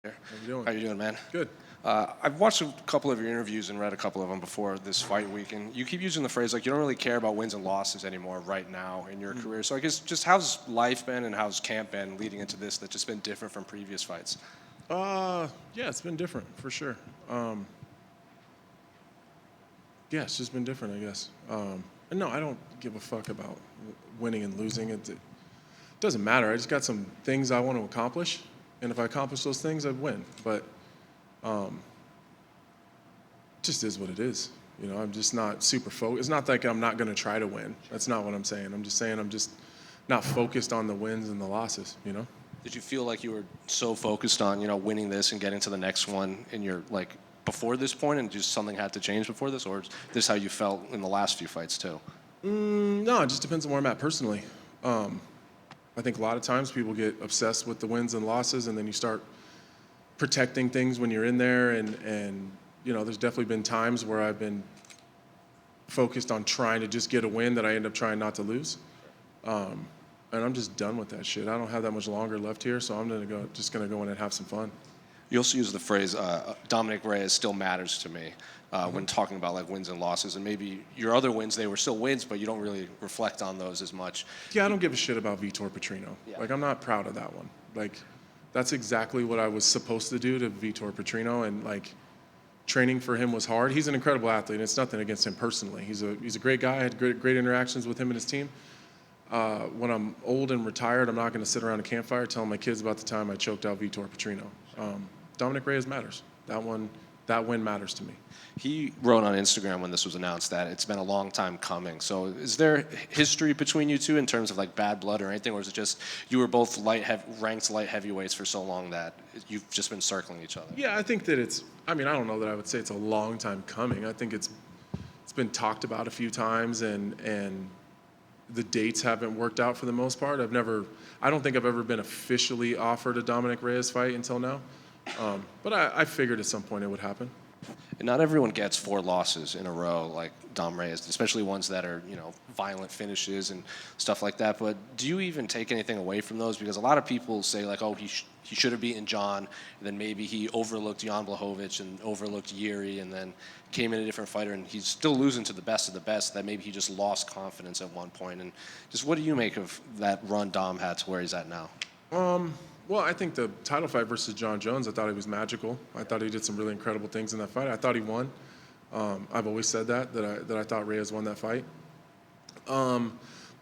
How you doing? How you doing, man? Good. I've watched a couple of your interviews and read a couple of them before this fight week, and you keep using the phrase like you don't really care about wins and losses anymore right now in your career. So I guess just how's life been and how's camp been leading into this that's just been different from previous fights? Yeah, it's been different for sure. Yeah, it's just been different, I guess. And no, I don't give a fuck about winning and losing. It doesn't matter. I just got some things I want to accomplish, and if I accomplish those things, I win. But just is what it is. You know, I'm just not super focused. It's not like I'm not going to try to win. That's not what I'm saying. I'm just saying I'm just not focused on the wins and the losses, you know? Did you feel like you were so focused on winning this and getting to the next one in your like before this point, and just something had to change before this, or is this how you felt in the last few fights too? No, it just depends on where I'm at personally. I think a lot of times people get obsessed with the wins and losses, and then you start protecting things when you're in there. And there's definitely been times where I've been focused on trying to just get a win that I end up trying not to lose. And I'm just done with that shit. I don't have that much longer left here, so I'm just gonna go in and have some fun. You also use the phrase Dominick Reyes still matters to me when talking about like wins and losses, and maybe your other wins, they were still wins, but you don't really reflect on those as much. Yeah, I don't give a shit about Vitor Petrino. Yeah. Like, I'm not proud of that one. Like, that's exactly what I was supposed to do to Vitor Petrino, and like, training for him was hard. He's an incredible athlete, and it's nothing against him personally. He's a great guy. I had great interactions with him and his team. When I'm old and retired, I'm not going to sit around a campfire telling my kids about the time I choked out Vitor Petrino. Dominick Reyes matters. That win matters to me. He wrote on Instagram when this was announced that it's been a long time coming. So is there history between you two in terms of like bad blood or anything, or is it just you were both ranked light heavyweights for so long that you've just been circling each other? Yeah, I think that I don't know that I would say it's a long time coming. I think it's been talked about a few times, and the dates haven't worked out for the most part. I don't think I've ever been officially offered a Dominick Reyes fight until now. But I figured at some point it would happen. And not everyone gets 4 losses in a row like Dom Reyes, especially ones that are, violent finishes and stuff like that. But do you even take anything away from those? Because a lot of people say, like, oh, he should have beaten John, and then maybe he overlooked Jan Blachowicz and overlooked Yuri, and then came in a different fighter, and he's still losing to the best of the best, that maybe he just lost confidence at one point. And just what do you make of that run Dom had to where he's at now? Well, I think the title fight versus John Jones, I thought he was magical. I thought he did some really incredible things in that fight. I thought he won. I've always said that I thought Reyes won that fight. The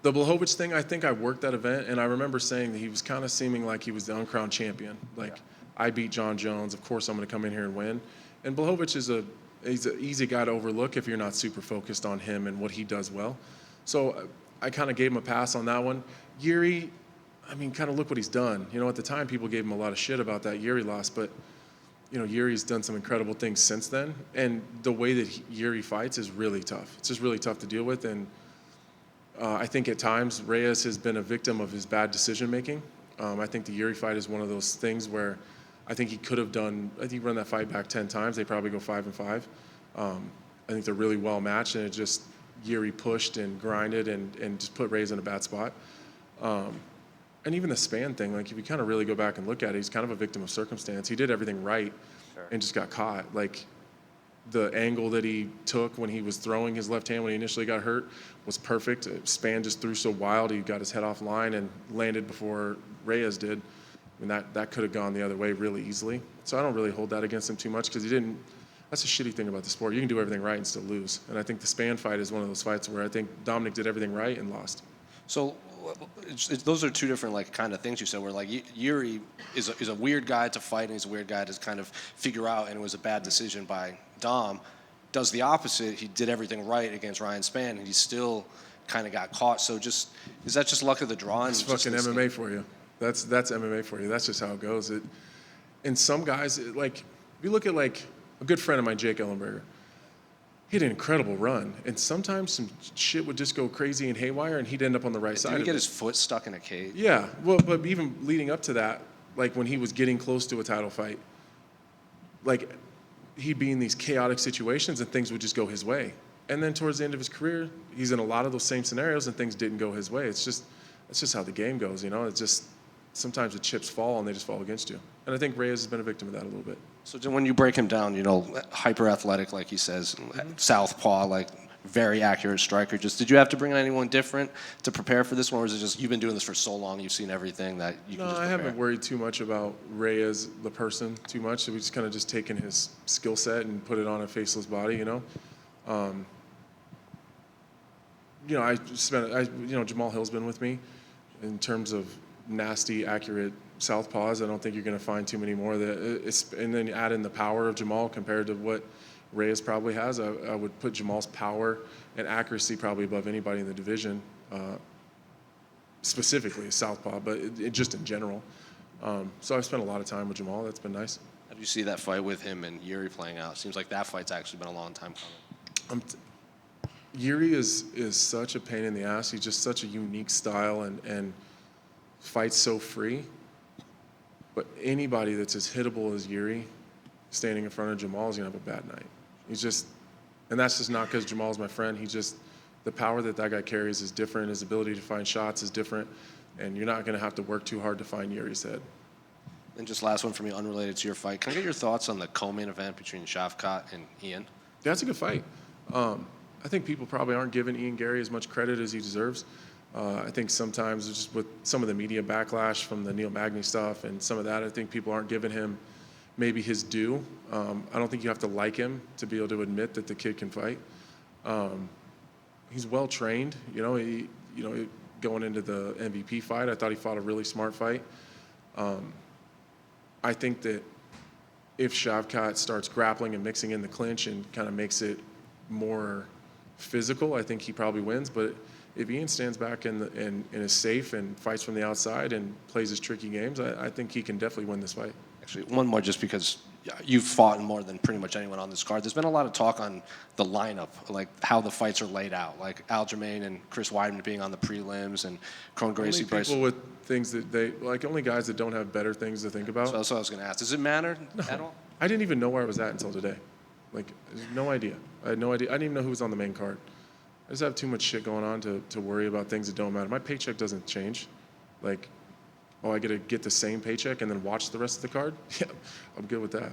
Blachowicz thing, I think I worked that event, and I remember saying that he was kind of seeming like he was the uncrowned champion. Like, yeah. I beat John Jones, of course I'm going to come in here and win. And Blachowicz he's an easy guy to overlook if you're not super focused on him and what he does well. So I kind of gave him a pass on that one. Yuri, kind of look what he's done. At the time, people gave him a lot of shit about that Yuri loss, but, Yuri's done some incredible things since then. And the way that Yuri fights is really tough. It's just really tough to deal with. And I think at times, Reyes has been a victim of his bad decision-making. I think the Yuri fight is one of those things where I think he run that fight back 10 times. They probably go 5-5. I think they're really well matched, and Yuri pushed and grinded and just put Reyes in a bad spot. And even the Span thing, like, if you kind of really go back and look at it, he's kind of a victim of circumstance. He did everything right. Sure. And just got caught. Like, the angle that he took when he was throwing his left hand when he initially got hurt was perfect. Span just threw so wild, he got his head off line and landed before Reyes did. That could have gone the other way really easily. So I don't really hold that against him too much, because that's a shitty thing about the sport. You can do everything right and still lose. And I think the Span fight is one of those fights where I think Dominic did everything right and lost. So those are two different like kind of things you said. Where like Yuri is a weird guy to fight, and he's a weird guy to kind of figure out, and it was a bad decision by Dom. Does the opposite. He did everything right against Ryan Spann, and he still kind of got caught. So is that just luck of the draw? That's fucking MMA for you. That's MMA for you. That's just how it goes. And some guys, like, if you look at like a good friend of mine, Jake Ellenberger. He had an incredible run, and sometimes some shit would just go crazy and haywire, and he'd end up on the right side. Did he get his foot stuck in a cage? Yeah, well, but even leading up to that, like when he was getting close to a title fight, like he'd be in these chaotic situations and things would just go his way. And then towards the end of his career, he's in a lot of those same scenarios and things didn't go his way. It's just how the game goes, It's just sometimes the chips fall and they just fall against you. And And I think Reyes has been a victim of that a little bit. So when you break him down, hyper athletic, like he says, southpaw, like very accurate striker. Just did you have to bring in anyone different to prepare for this one, or is it just you've been doing this for so long, you've seen everything that you can No, just I prepare? haven't worried too much about Reyes, the person, too much. So we just kind of just taken his skill set and put it on a faceless body, Jamahal Hill's been with me in terms of nasty, accurate southpaws. I don't think you're going to find too many more. And then you add in the power of Jamahal compared to what Reyes probably has. I would put Jamal's power and accuracy probably above anybody in the division, specifically a southpaw, but just in general. So I've spent a lot of time with Jamahal. That's been nice. How do you see that fight with him and Yuri playing out? Seems like that fight's actually been a long time coming. Yuri is such a pain in the ass. He's just such a unique style and fights so free. But anybody that's as hittable as Yuri standing in front of Jamahal is going to have a bad night. And that's just not because Jamal's my friend. The power that guy carries is different. His ability to find shots is different. And you're not going to have to work too hard to find Yuri's head. And just last one for me, unrelated to your fight. Can I get your thoughts on the co-main event between Shavkat and Ian? That's a good fight. I think people probably aren't giving Ian Gary as much credit as he deserves. I think sometimes just with some of the media backlash from the Neil Magny stuff and some of that, I think people aren't giving him maybe his due. I don't think you have to like him to be able to admit that the kid can fight. He's well trained. Going into the MVP fight, I thought he fought a really smart fight. I think that if Shavkat starts grappling and mixing in the clinch and kind of makes it more physical, I think he probably wins. But if Ian stands back and is safe and fights from the outside and plays his tricky games, I think he can definitely win this fight. Actually, one more just because you've fought more than pretty much anyone on this card. There's been a lot of talk on the lineup, like how the fights are laid out, like Aljamain and Chris Weidman being on the prelims and Kron Gracie. Only people with things that only guys that don't have better things to think about. So that's what I was going to ask. Does it matter at all? I didn't even know where I was at until today. No idea. I had no idea. I didn't even know who was on the main card. I just have too much shit going on to worry about things that don't matter. My paycheck doesn't change. I get to get the same paycheck and then watch the rest of the card? Yeah, I'm good with that.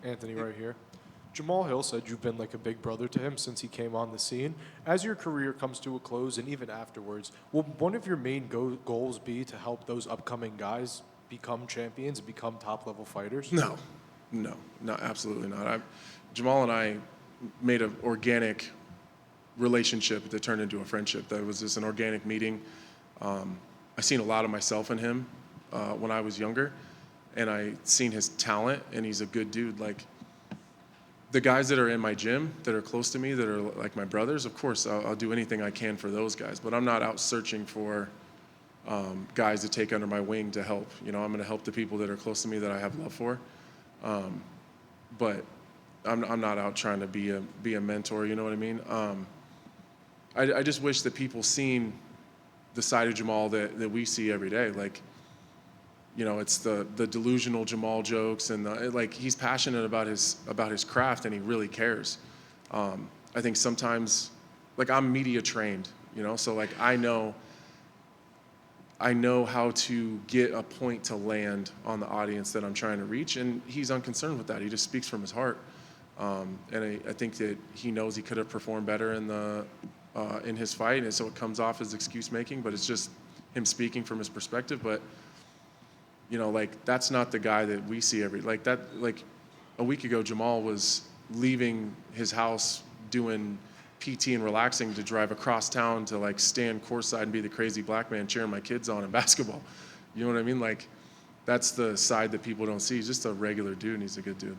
Anthony right here. Jamahal Hill said you've been like a big brother to him since he came on the scene. As your career comes to a close and even afterwards, will one of your main goals be to help those upcoming guys become champions, become top-level fighters? No, absolutely not. Jamahal and I made an organic relationship that turned into a friendship. That was just an organic meeting. I seen a lot of myself in him when I was younger, and I seen his talent, and he's a good dude. The guys that are in my gym that are close to me, that are like my brothers, of course, I'll do anything I can for those guys, but I'm not out searching for guys to take under my wing to help. I'm going to help the people that are close to me that I have love for. But I'm not out trying to be a mentor, you know what I mean? I just wish that people seen the side of Jamahal that we see every day. It's the delusional Jamahal jokes and he's passionate about his craft and he really cares. I think sometimes, I'm media trained, so I know how to get a point to land on the audience that I'm trying to reach, and he's unconcerned with that. He just speaks from his heart. And I think that he knows he could have performed better in his fight, and so it comes off as excuse making, but it's just him speaking from his perspective. But that's not the guy that we see a week ago, Jamahal was leaving his house doing PT and relaxing to drive across town to stand courtside and be the crazy black man cheering my kids on in basketball. You know what I mean? That's the side that people don't see. He's just a regular dude, and he's a good dude.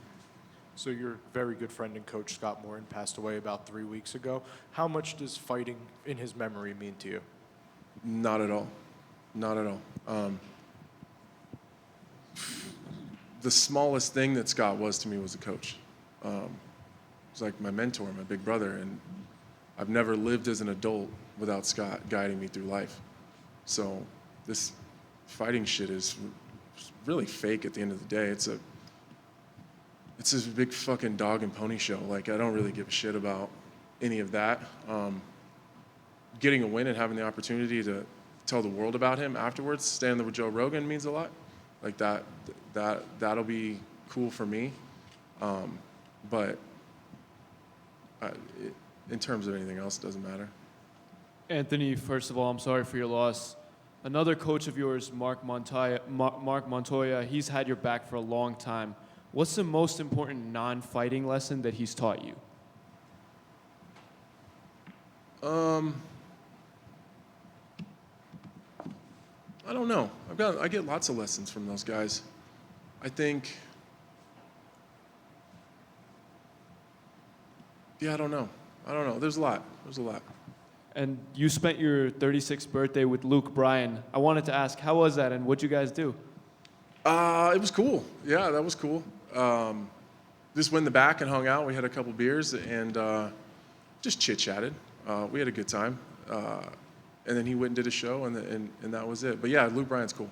So your very good friend and coach, Scott Morton, passed away about 3 weeks ago. How much does fighting in his memory mean to you? Not at all. Not at all. The smallest thing that Scott was to me was a coach. He was like my mentor, my big brother, and I've never lived as an adult without Scott guiding me through life. So this fighting shit is really fake at the end of the day. It's this big fucking dog and pony show. I don't really give a shit about any of that. Getting a win and having the opportunity to tell the world about him afterwards, standing there with Joe Rogan means a lot. Like that'll be cool for me. But in terms of anything else, it doesn't matter. Anthony, first of all, I'm sorry for your loss. Another coach of yours, Mark Montoya, he's had your back for a long time. What's the most important non-fighting lesson that he's taught you? I don't know. I get lots of lessons from those guys. I think, I don't know. There's a lot. And you spent your 36th birthday with Luke Bryan. I wanted to ask, how was that, and what'd you guys do? It was cool. Yeah, that was cool. Just went in the back and hung out. We had a couple beers and just chit-chatted. We had a good time. And then he went and did a show, and that was it. But yeah, Luke Bryan's cool.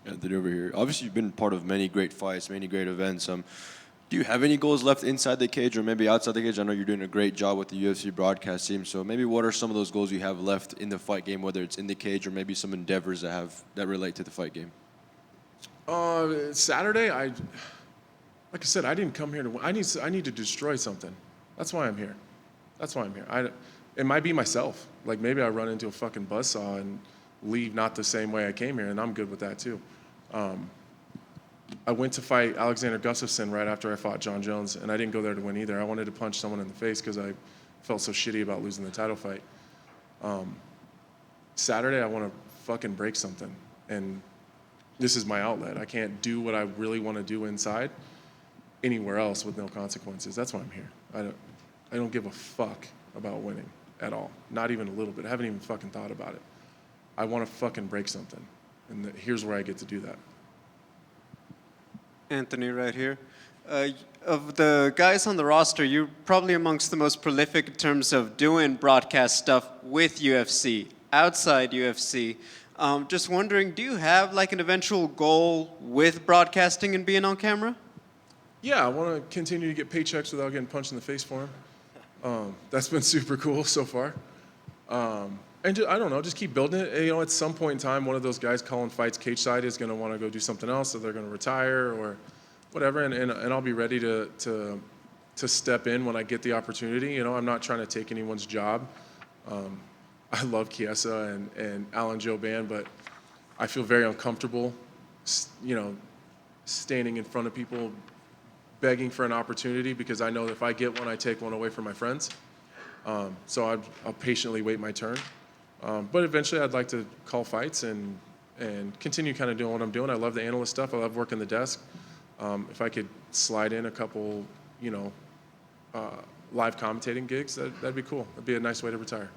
Anthony over here. Obviously, you've been part of many great fights, many great events. Do you have any goals left inside the cage or maybe outside the cage? I know you're doing a great job with the UFC broadcast team. So maybe what are some of those goals you have left in the fight game, whether it's in the cage or maybe some endeavors that relate to the fight game? Saturday, like I said, I didn't come here to win. I need to destroy something. That's why I'm here. It might be myself. Like maybe I run into a fucking buzzsaw and leave not the same way I came here, and I'm good with that too. I went to fight Alexander Gustafsson right after I fought Jon Jones, and I didn't go there to win either. I wanted to punch someone in the face because I felt so shitty about losing the title fight. Saturday, I want to fucking break something, and this is my outlet. I can't do what I really want to do inside anywhere else with no consequences. That's why I'm here. I don't give a fuck about winning at all. Not even a little bit. I haven't even fucking thought about it. I want to fucking break something, and here's where I get to do that. Anthony right here. Of the guys on the roster, you're probably amongst the most prolific in terms of doing broadcast stuff with UFC, outside UFC. Just wondering, do you have like an eventual goal with broadcasting and being on camera? Yeah, I want to continue to get paychecks without getting punched in the face for them. That's been super cool so far. And I don't know, just keep building it. You know, at some point in time, one of those guys calling fights cage side is going to want to go do something else, so they're going to retire or whatever, and I'll be ready to step in when I get the opportunity. You know, I'm not trying to take anyone's job. I love Chiesa and Alan Jouban, but I feel very uncomfortable, you know, standing in front of people begging for an opportunity because I know that if I get one, I take one away from my friends. So I'll patiently wait my turn. But eventually I'd like to call fights and continue kind of doing what I'm doing. I love the analyst stuff. I love working the desk. If I could slide in a couple, you know, live commentating gigs, that'd be cool. That'd be a nice way to retire.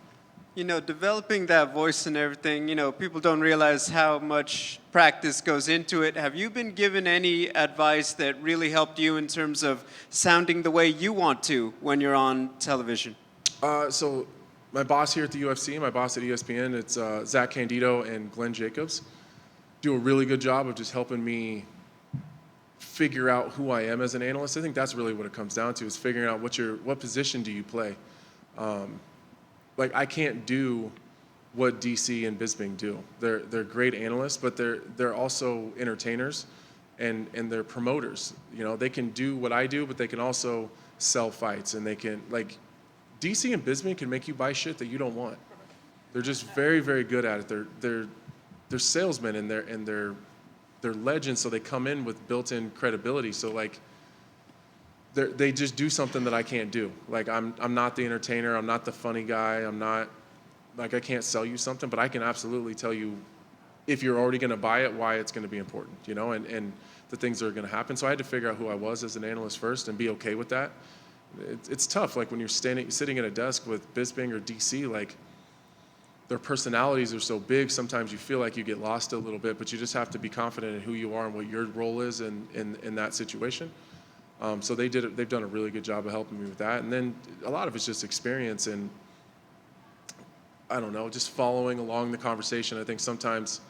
You know, developing that voice and everything, you know, people don't realize how much practice goes into it. Have you been given any advice that really helped you in terms of sounding the way you want to when you're on television? So my boss here at the UFC, my boss at ESPN, it's Zach Candido and Glenn Jacobs, do a really good job of just helping me figure out who I am as an analyst. I think that's really what it comes down to, is figuring out what position do you play. Like I can't do what DC and Bisping do. They're great analysts, but they're also entertainers and they're promoters. You know, they can do what I do, but they can also sell fights, and they can, like, DC and Bisping can make you buy shit that you don't want. They're just very, very good at it. They're salesmen and they're legends, so they come in with built-in credibility. So like they just do something that I can't do. Like I'm not the entertainer, I'm not the funny guy, I'm not, like, I can't sell you something, but I can absolutely tell you, if you're already going to buy it, why it's going to be important, you know, and the things that are going to happen. So I had to figure out who I was as an analyst first and be okay with that. It's tough, like when you're sitting at a desk with Bisping or DC, like their personalities are so big, sometimes you feel like you get lost a little bit, but you just have to be confident in who you are and what your role is in that situation. So they've done a really good job of helping me with that. And then a lot of it's just experience and, I don't know, just following along the conversation. I think sometimes,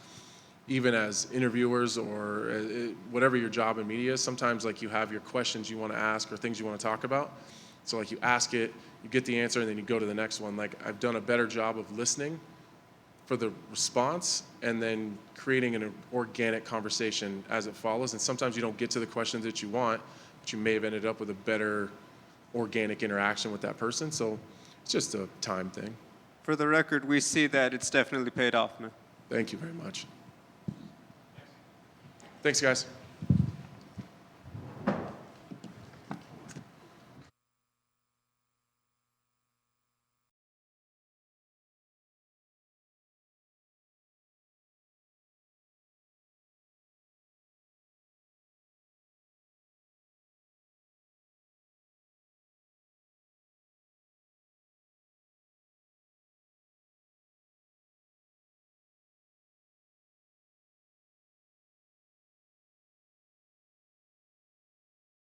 even as interviewers or whatever your job in media is, sometimes like you have your questions you want to ask or things you want to talk about. So like you ask it, you get the answer, and then you go to the next one. Like I've done a better job of listening for the response and then creating an organic conversation as it follows. And sometimes you don't get to the questions that you want, but you may have ended up with a better organic interaction with that person. So it's just a time thing. For the record, we see that it's definitely paid off, man. Thank you very much. Thanks, guys.